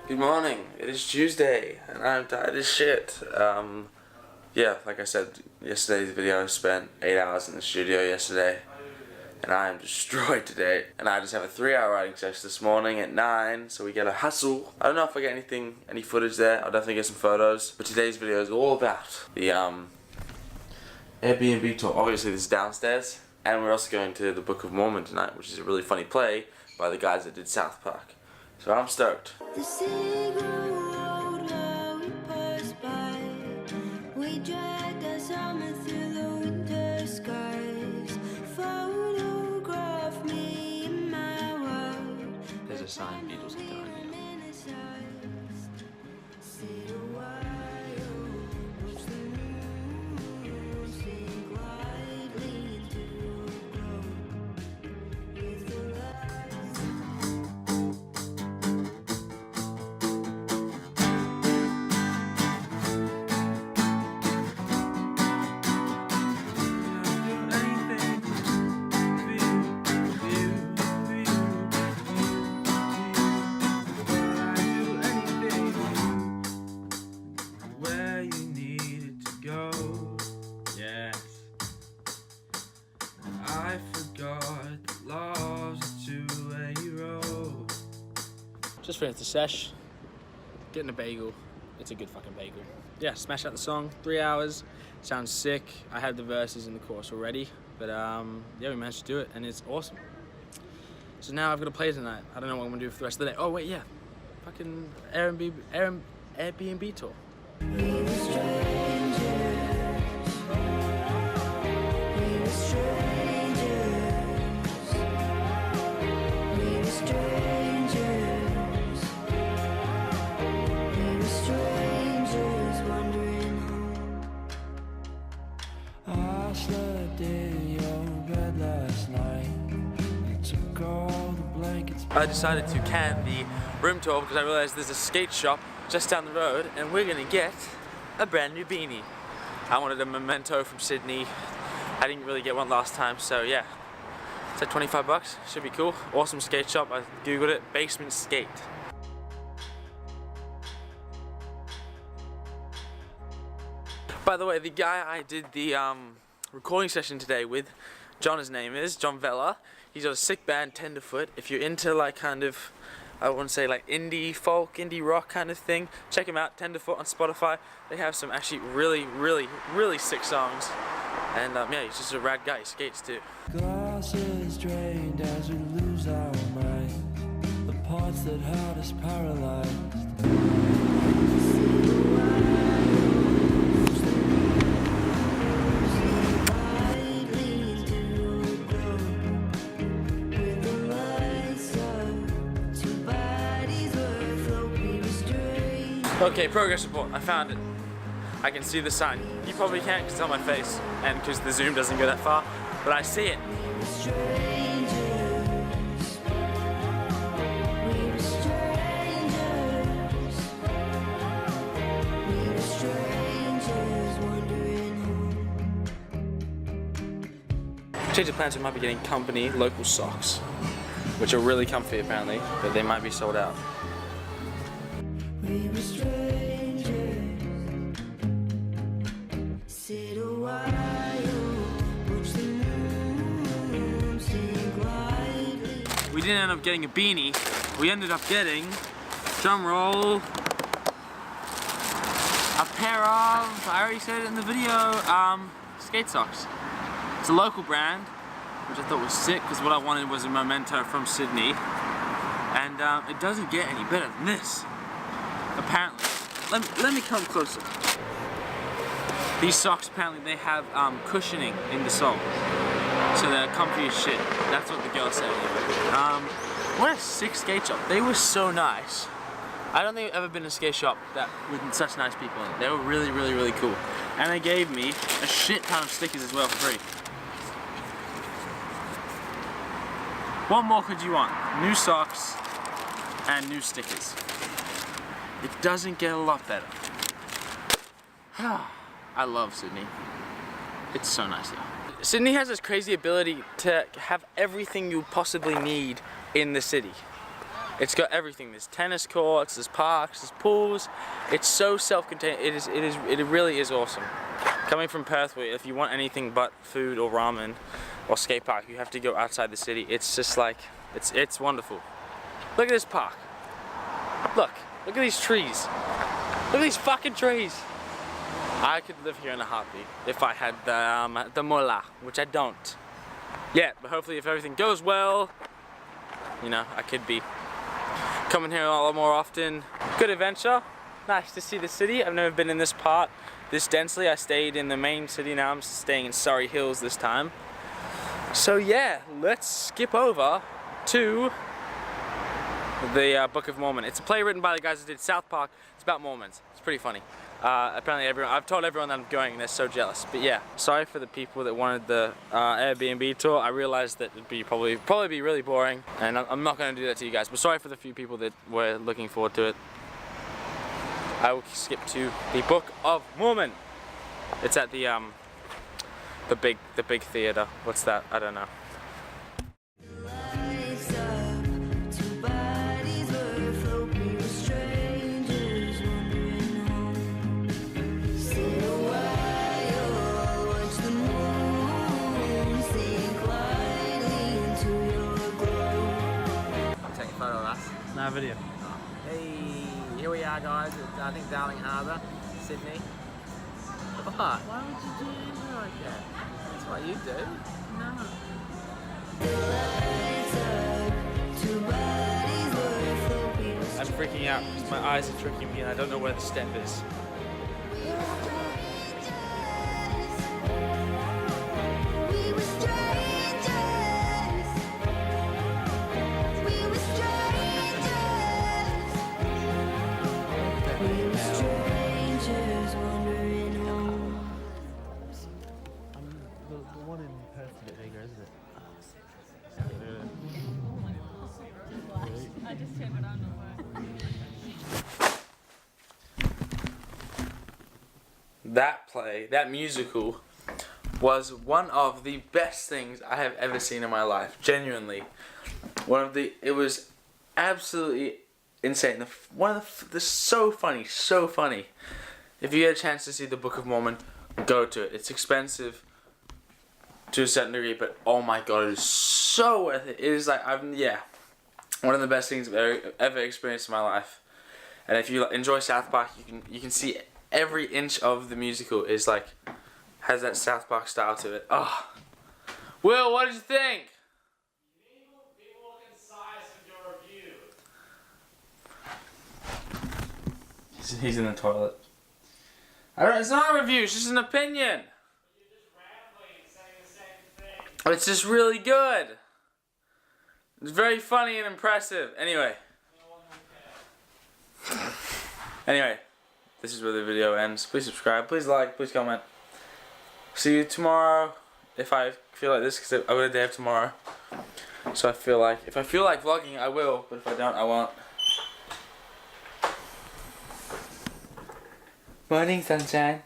Good morning, it is Tuesday, and I'm tired as shit. Yeah, like I said, yesterday's video, I spent 8 hours in the studio yesterday, and I am destroyed today. And I just have a 3-hour writing session this morning at 9, so we get a hustle. I don't know if I get any footage there. I'll definitely get some photos, but today's video is all about the Airbnb tour. Obviously this is downstairs, and we're also going to the Book of Mormon tonight, which is a really funny play by the guys that did South Park. So I'm stoked. The single road where we pass by, we dragged our summer through the winter skies. Photograph me in my world. There's a sign, Beatles are done. Just finished the sesh, getting a bagel. It's a good fucking bagel. Yeah, smash out the song, 3 hours, sounds sick. I had the verses in the chorus already, but yeah, we managed to do it and it's awesome. So now I've got to play tonight. I don't know what I'm gonna do for the rest of the day. Oh wait, yeah, fucking Airbnb tour. I decided to can the room tour because I realized there's a skate shop just down the road and we're gonna get a brand new beanie. I wanted a memento from Sydney. I didn't really get one last time, so yeah. It's like 25 bucks, should be cool. Awesome skate shop, I googled it, Basement Skate. By the way, the guy I did the recording session today with, John, his name is, John Vella. He's got a sick band, Tenderfoot. If you're into like kind of, I want to say like indie folk, indie rock kind of thing, check him out, Tenderfoot on Spotify. They have some actually really sick songs. And yeah, he's just a rad guy, he skates too. Glasses drained as we lose our mind. The parts that hurt us paralyzed. Okay, progress report. I found it. I can see the sign. You probably can't because it's on my face and because the zoom doesn't go that far, but I see it. Change of plans, we might be getting company local socks, which are really comfy apparently, but they might be sold out. We were strangers. Sit a while, watch the moon sink lightly. We didn't end up getting a beanie. We ended up getting, drum roll, a pair of, I already said it in the video, skate socks. It's a local brand, which I thought was sick because what I wanted was a memento from Sydney. And it doesn't get any better than this. Apparently, let me come closer. These socks apparently they have cushioning in the sole, so they're comfy as shit. That's what the girl said. What a sick skate shop. They were so nice. I don't think I've ever been to a skate shop that with such nice people in it. They were really cool, and they gave me a shit ton of stickers as well for free. What more could you want? New socks and new stickers. It doesn't get a lot better. I love Sydney. It's so nice here. Sydney has this crazy ability to have everything you possibly need in the city. It's got everything. There's tennis courts, there's parks, there's pools. It's so self-contained. It really is awesome. Coming from Perth, where if you want anything but food or ramen or skate park, you have to go outside the city. It's just like, it's wonderful. Look at this park. Look at these trees. Look at these fucking trees. I could live here in a heartbeat if I had the mullah, which I don't. Yeah, but hopefully if everything goes well, you know, I could be coming here a lot more often. Good adventure. Nice to see the city. I've never been in this part this densely. I stayed in the main city. Now I'm staying in Surrey Hills this time. So yeah, let's skip over to the Book of Mormon. It's a play written by the guys who did South Park. It's about Mormons. It's pretty funny. Apparently I've told everyone that I'm going and they're so jealous. But yeah, sorry for the people that wanted the Airbnb tour. I realized that it'd be probably be really boring, and I'm not going to do that to you guys. But sorry for the few people that were looking forward to it. I will skip to the Book of Mormon. It's at the big theater. What's that? I don't know. Nah, video. Hey, here we are guys at I think Darling Harbour, Sydney. What? Why would you do anything like that? That's what you do. I'm freaking out because my eyes are tricking me and I don't know where the step is. The one in Perth's a bit bigger, isn't it? I just turned it on That musical was one of the best things I have ever seen in my life. Genuinely, it was absolutely insane. The so funny. If you get a chance to see the Book of Mormon, go to it. It's expensive to a certain degree, but oh my god, it is so worth it. It is like one of the best things I've ever experienced in my life. And if you enjoy South Park, you can see every inch of the musical is like has that South Park style to it. Oh, Will, what did you think? People look inside of your review. He's in the toilet. It's not a review. It's just an opinion. It's just really good. It's very funny and impressive. Anyway, this is where the video ends. Please subscribe. Please like. Please comment. See you tomorrow. If I feel like this, because I got a day of tomorrow. So if I feel like vlogging, I will. But if I don't, I won't. Morning, sunshine.